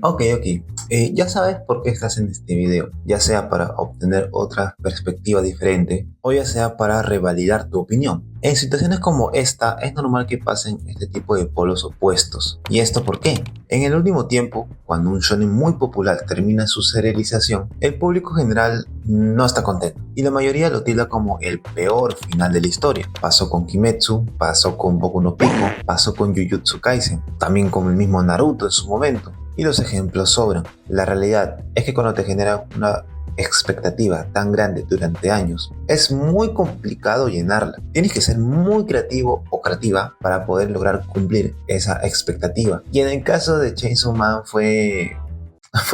Ok. Ya sabes por qué estás en este video, ya sea para obtener otra perspectiva diferente o ya sea para revalidar tu opinión. En situaciones como esta es normal que pasen este tipo de polos opuestos. ¿Y esto por qué? En el último tiempo, cuando un shonen muy popular termina su serialización, el público general no está contento y la mayoría lo tilda como el peor final de la historia. Pasó con Kimetsu, pasó con Boku no Pico, pasó con Jujutsu Kaisen, también con el mismo Naruto en su momento. Y los ejemplos sobran. La realidad es que cuando te genera una expectativa tan grande durante años, es muy complicado llenarla. Tienes que ser muy creativo o creativa para poder lograr cumplir esa expectativa. Y en el caso de Chainsaw Man fue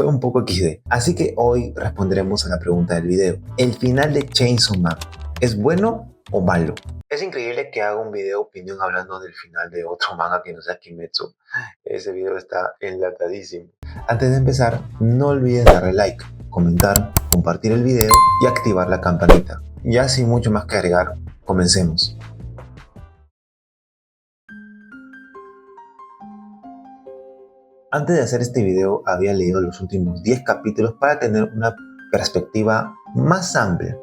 un poco XD. Así que hoy responderemos a la pregunta del video. ¿El final de Chainsaw Man es bueno o malo? Es increíble que haga un video opinión hablando del final de otro manga que no sea Kimetsu. Ese video está enlatadísimo. Antes de empezar, no olvides darle like, comentar, compartir el video y activar la campanita. Ya sin mucho más que agregar, comencemos. Antes de hacer este video había leído los últimos 10 capítulos para tener una perspectiva más amplia.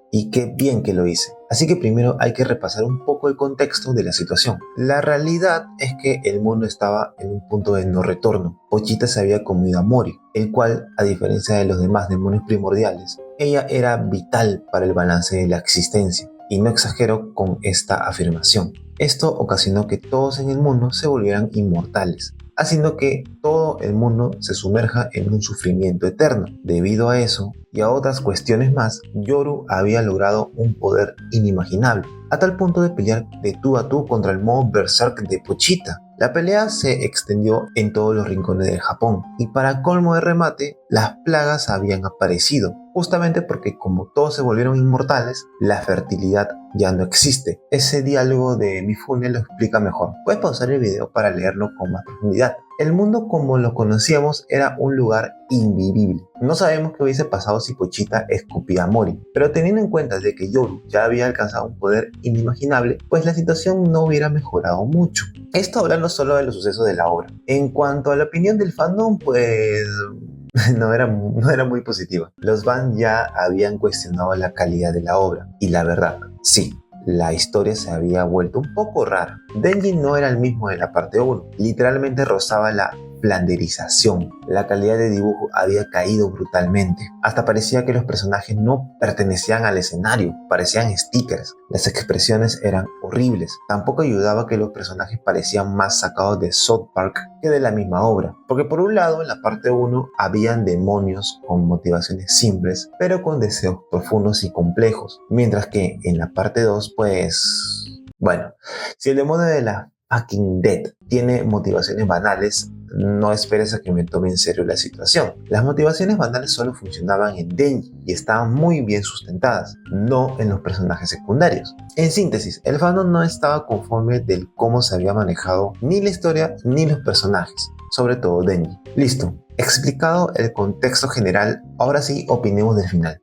Y qué bien que lo hice. Así que primero hay que repasar un poco el contexto de la situación. La realidad es que el mundo estaba en un punto de no retorno. Pochita se había comido a Mori, el cual, a diferencia de los demás demonios primordiales, ella era vital para el balance de la existencia. Y no exagero con esta afirmación. Esto ocasionó que todos en el mundo se volvieran inmortales, haciendo que todo el mundo se sumerja en un sufrimiento eterno. Debido a eso y a otras cuestiones más, Yoru había logrado un poder inimaginable, a tal punto de pelear de tú a tú contra el modo Berserk de Pochita. La pelea se extendió en todos los rincones del Japón, y para colmo de remate, las plagas habían aparecido, justamente porque como todos se volvieron inmortales, la fertilidad ya no existe. Ese diálogo de Mifune lo explica mejor. Puedes pausar el video para leerlo con más profundidad. El mundo como lo conocíamos era un lugar invivible. No sabemos qué hubiese pasado si Pochita escupía a Mori, pero teniendo en cuenta de que Yoru ya había alcanzado un poder inimaginable, pues la situación no hubiera mejorado mucho. Esto hablando solo de los sucesos de la obra. En cuanto a la opinión del fandom, pues no era muy positiva. Los fans ya habían cuestionado la calidad de la obra, y la verdad, sí, la historia se había vuelto un poco rara. Denji no era el mismo de la parte 1, literalmente rozaba la flanderización. La calidad de dibujo había caído brutalmente. Hasta parecía que los personajes no pertenecían al escenario, parecían stickers. Las expresiones eran horribles. Tampoco ayudaba que los personajes parecían más sacados de South Park que de la misma obra. Porque por un lado, en la parte 1 habían demonios con motivaciones simples, pero con deseos profundos y complejos. Mientras que en la parte 2, pues... bueno, si el demonio de la fucking Dead tiene motivaciones banales, no esperes a que me tome en serio la situación. Las motivaciones banales solo funcionaban en Denji y estaban muy bien sustentadas, no en los personajes secundarios. En síntesis, el fandom no estaba conforme del cómo se había manejado ni la historia ni los personajes, sobre todo Denji. Listo, explicado el contexto general, ahora sí opinemos del final.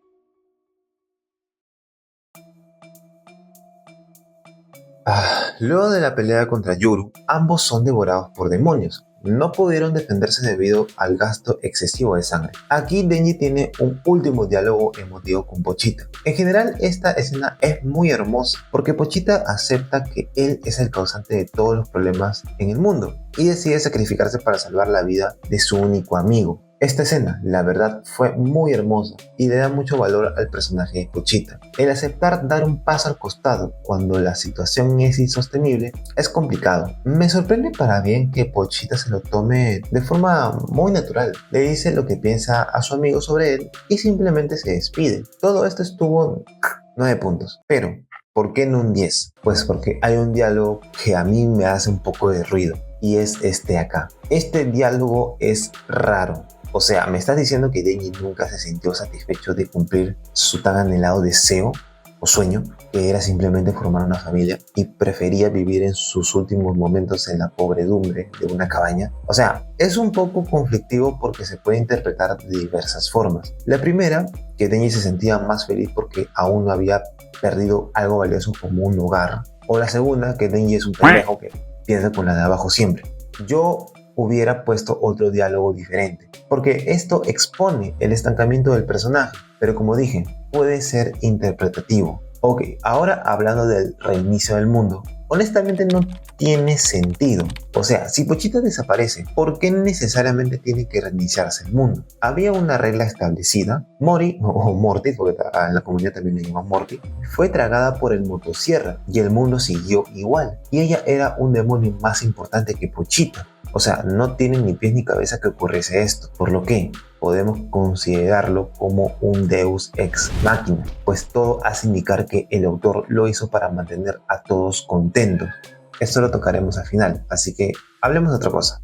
Luego de la pelea contra Yoru, ambos son devorados por demonios. No pudieron defenderse debido al gasto excesivo de sangre. Aquí Denji tiene un último diálogo emotivo con Pochita. En general, esta escena es muy hermosa porque Pochita acepta que él es el causante de todos los problemas en el mundo y decide sacrificarse para salvar la vida de su único amigo. Esta escena, la verdad, fue muy hermosa y le da mucho valor al personaje de Pochita. El aceptar dar un paso al costado cuando la situación es insostenible es complicado. Me sorprende para bien que Pochita se lo tome de forma muy natural. Le dice lo que piensa a su amigo sobre él y simplemente se despide. Todo esto estuvo 9 puntos, pero ¿por qué no un 10? Pues porque hay un diálogo que a mí me hace un poco de ruido y es este acá. Este diálogo es raro. O sea, ¿me estás diciendo que Denji nunca se sintió satisfecho de cumplir su tan anhelado deseo o sueño, que era simplemente formar una familia, y prefería vivir en sus últimos momentos en la pobredumbre de una cabaña? O sea, es un poco conflictivo porque se puede interpretar de diversas formas. La primera, que Denji se sentía más feliz porque aún no había perdido algo valioso como un hogar. O la segunda, que Denji es un pendejo que piensa con la de abajo siempre. Yo hubiera puesto otro diálogo diferente, porque esto expone el estancamiento del personaje, pero como dije, puede ser interpretativo. Ok, ahora hablando del reinicio del mundo, honestamente no tiene sentido. O sea, si Pochita desaparece, ¿por qué necesariamente tiene que reiniciarse el mundo? Había una regla establecida. Mori, o Morty, porque en la comunidad también le llaman Morty, fue tragada por el motosierra y el mundo siguió igual. Y ella era un demonio más importante que Pochita. O sea, no tiene ni pies ni cabeza que ocurriese esto, por lo que podemos considerarlo como un Deus ex machina, pues todo hace indicar que el autor lo hizo para mantener a todos contentos. Esto lo tocaremos al final, así que hablemos de otra cosa.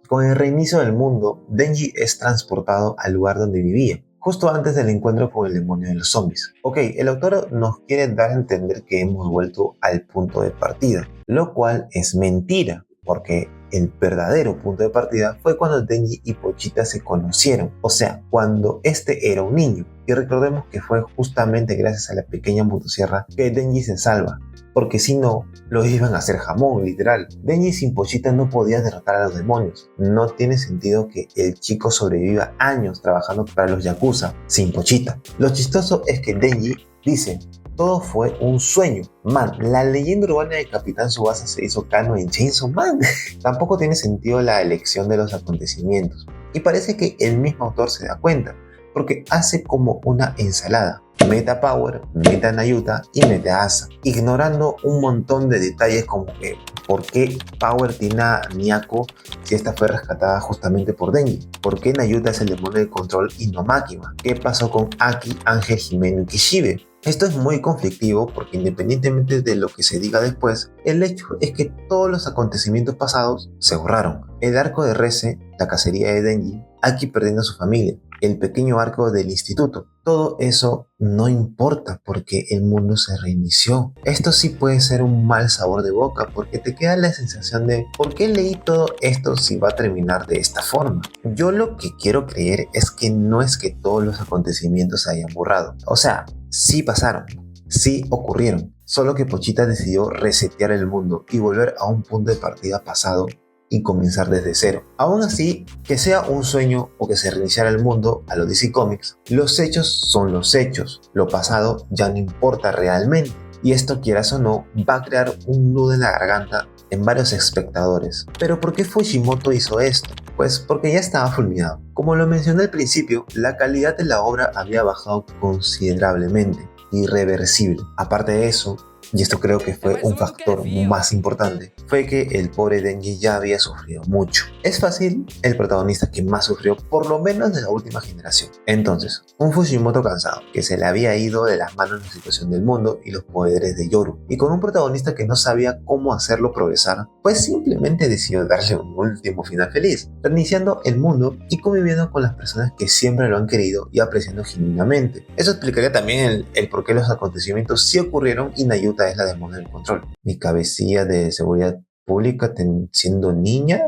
Con el reinicio del mundo, Denji es transportado al lugar donde vivía, justo antes del encuentro con el demonio de los zombies. Ok, el autor nos quiere dar a entender que hemos vuelto al punto de partida, lo cual es mentira, porque el verdadero punto de partida fue cuando Denji y Pochita se conocieron, o sea, cuando este era un niño. Y recordemos que fue justamente gracias a la pequeña motosierra que Denji se salva, porque si no, lo iban a hacer jamón, literal. Denji sin Pochita no podía derrotar a los demonios. No tiene sentido que el chico sobreviva años trabajando para los Yakuza sin Pochita. Lo chistoso es que Denji dice: todo fue un sueño. Man, la leyenda urbana de Capitán Tsubasa se hizo canon en Chainsaw Man. Tampoco tiene sentido la elección de los acontecimientos. Y parece que el mismo autor se da cuenta, porque hace como una ensalada. Mete a Power, mete a Nayuta y mete a Asa, ignorando un montón de detalles como que ¿por qué Power tiene a Miyako si esta fue rescatada justamente por Denji? ¿Por qué Nayuta es el demonio de control y no Makima? ¿Qué pasó con Aki, Ángel, Jimeno y Kishibe? Esto es muy conflictivo porque independientemente de lo que se diga después, el hecho es que todos los acontecimientos pasados se borraron. El arco de Reze, la cacería de Denji, Aki perdiendo a su familia, el pequeño arco del instituto, todo eso no importa porque el mundo se reinició. Esto sí puede ser un mal sabor de boca porque te queda la sensación de ¿por qué leí todo esto si va a terminar de esta forma? Yo lo que quiero creer es que no es que todos los acontecimientos se hayan borrado. O sea, sí pasaron, sí ocurrieron, solo que Pochita decidió resetear el mundo y volver a un punto de partida pasado y comenzar desde cero. Aún así, que sea un sueño o que se reiniciara el mundo a los DC Comics, los hechos son los hechos, lo pasado ya no importa realmente. Y esto, quieras o no, va a crear un nudo en la garganta en varios espectadores. ¿Pero por qué Fujimoto hizo esto? Pues porque ya estaba fulminado. Como lo mencioné al principio, la calidad de la obra había bajado considerablemente, irreversible. Aparte de eso, y esto creo que fue un factor más importante, fue que el pobre Denji ya había sufrido mucho. Es fácil, el protagonista que más sufrió, por lo menos de la última generación. Entonces, un Fujimoto cansado, que se le había ido de las manos la situación del mundo y los poderes de Yoru, y con un protagonista que no sabía cómo hacerlo progresar, pues simplemente decidió darle un último final feliz, reiniciando el mundo y conviviendo con las personas que siempre lo han querido y apreciando genuinamente. Eso explicaría también el por qué los acontecimientos sí ocurrieron y Nayuta es la demonio del control. Mi cabecilla de seguridad pública siendo niña,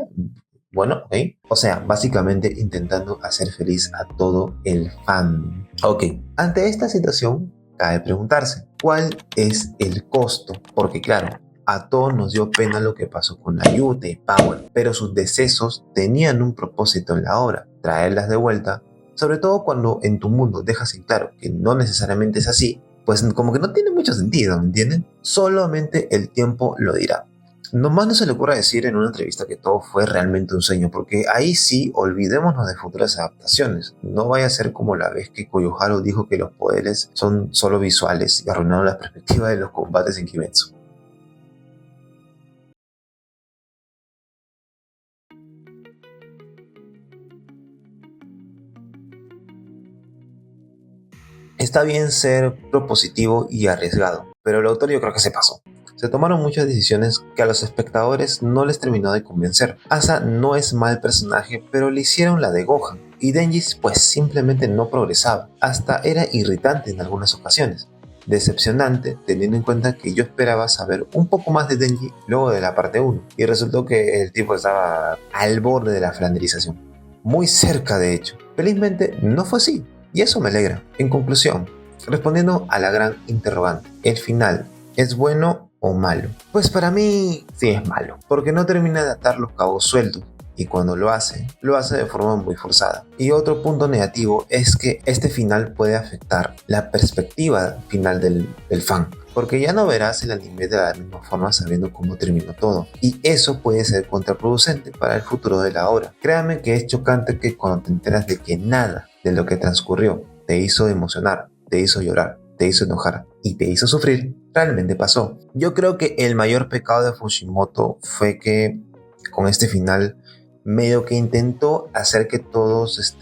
bueno, ok. O sea, básicamente intentando hacer feliz a todo el fan. Ok, ante esta situación, cabe preguntarse, ¿cuál es el costo? Porque claro, a todos nos dio pena lo que pasó con Nayuta y Power, pero sus decesos tenían un propósito en la obra, traerlas de vuelta, sobre todo cuando en tu mundo dejas en claro que no necesariamente es así, pues como que no tiene mucho sentido, ¿me entienden? Solamente el tiempo lo dirá. Nomás no se le ocurra decir en una entrevista que todo fue realmente un sueño, porque ahí sí olvidémonos de futuras adaptaciones. No vaya a ser como la vez que Koyoharu dijo que los poderes son solo visuales y arruinaron la perspectiva de los combates en Kimetsu. Está bien ser propositivo y arriesgado, pero el autor yo creo que se pasó. Se tomaron muchas decisiones que a los espectadores no les terminó de convencer. Asa no es mal personaje, pero le hicieron la de Gohan, y Denji pues simplemente no progresaba, hasta era irritante en algunas ocasiones. Decepcionante teniendo en cuenta que yo esperaba saber un poco más de Denji luego de la parte 1, y resultó que el tipo estaba al borde de la flanderización. Muy cerca de hecho. Felizmente no fue así, y eso me alegra. En conclusión, respondiendo a la gran interrogante, ¿el final es bueno o malo? Pues para mí sí es malo, porque no termina de atar los cabos sueltos. Y cuando lo hace de forma muy forzada. Y otro punto negativo es que este final puede afectar la perspectiva final del fan. Porque ya no verás el anime de la misma forma sabiendo cómo terminó todo. Y eso puede ser contraproducente para el futuro de la obra. Créame que es chocante que cuando te enteras de que nada de lo que transcurrió te hizo emocionar, te hizo llorar, te hizo enojar y te hizo sufrir, realmente pasó. Yo creo que el mayor pecado de Fujimoto fue que con este final medio que intentó hacer que todos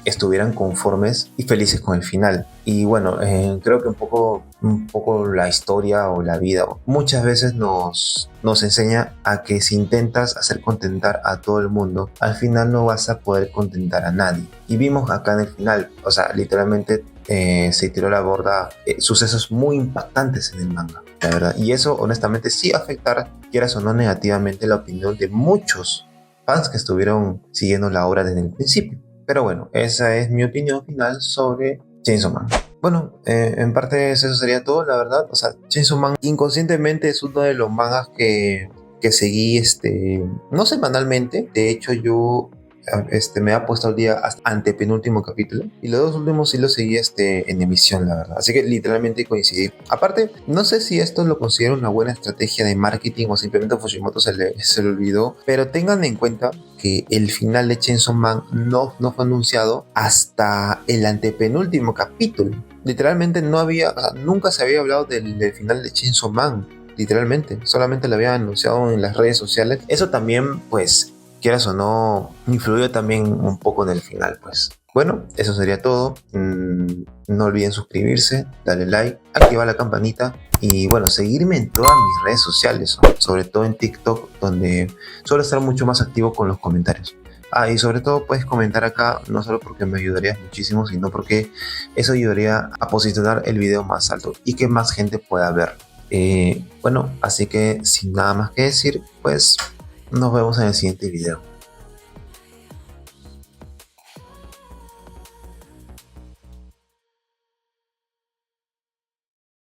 estuvieran conformes y felices con el final. Y bueno, creo que un poco la historia o la vida muchas veces nos enseña a que si intentas hacer contentar a todo el mundo, al final no vas a poder contentar a nadie. Y vimos acá en el final, o sea, literalmente se tiró a la borda sucesos muy impactantes en el manga, la verdad. Y eso honestamente sí va a afectar, quieras o no, negativamente la opinión de muchos fans que estuvieron siguiendo la obra desde el principio. Pero bueno, esa es mi opinión final sobre Chainsaw Man. Bueno, en parte eso sería todo, la verdad. O sea, Chainsaw Man inconscientemente es uno de los mangas que seguí, no semanalmente. De hecho, yo me ha puesto al día hasta antepenúltimo capítulo. Y los dos últimos sí los seguí en emisión, la verdad. Así que literalmente coincidí. Aparte, no sé si esto lo considero una buena estrategia de marketing o simplemente a Fujimoto se le olvidó. Pero tengan en cuenta que el final de Chainsaw Man no fue anunciado hasta el antepenúltimo capítulo. Literalmente nunca se había hablado del final de Chainsaw Man. Literalmente, solamente lo habían anunciado en las redes sociales. Eso también, pues, quieras o no, influyó también un poco en el final, pues. Bueno, eso sería todo. No olviden suscribirse, darle like, activar la campanita y bueno, seguirme en todas mis redes sociales, sobre todo en TikTok, donde suelo estar mucho más activo con los comentarios. Y sobre todo puedes comentar acá, no solo porque me ayudarías muchísimo, sino porque eso ayudaría a posicionar el video más alto y que más gente pueda verlo. Bueno, así que sin nada más que decir, pues nos vemos en el siguiente video.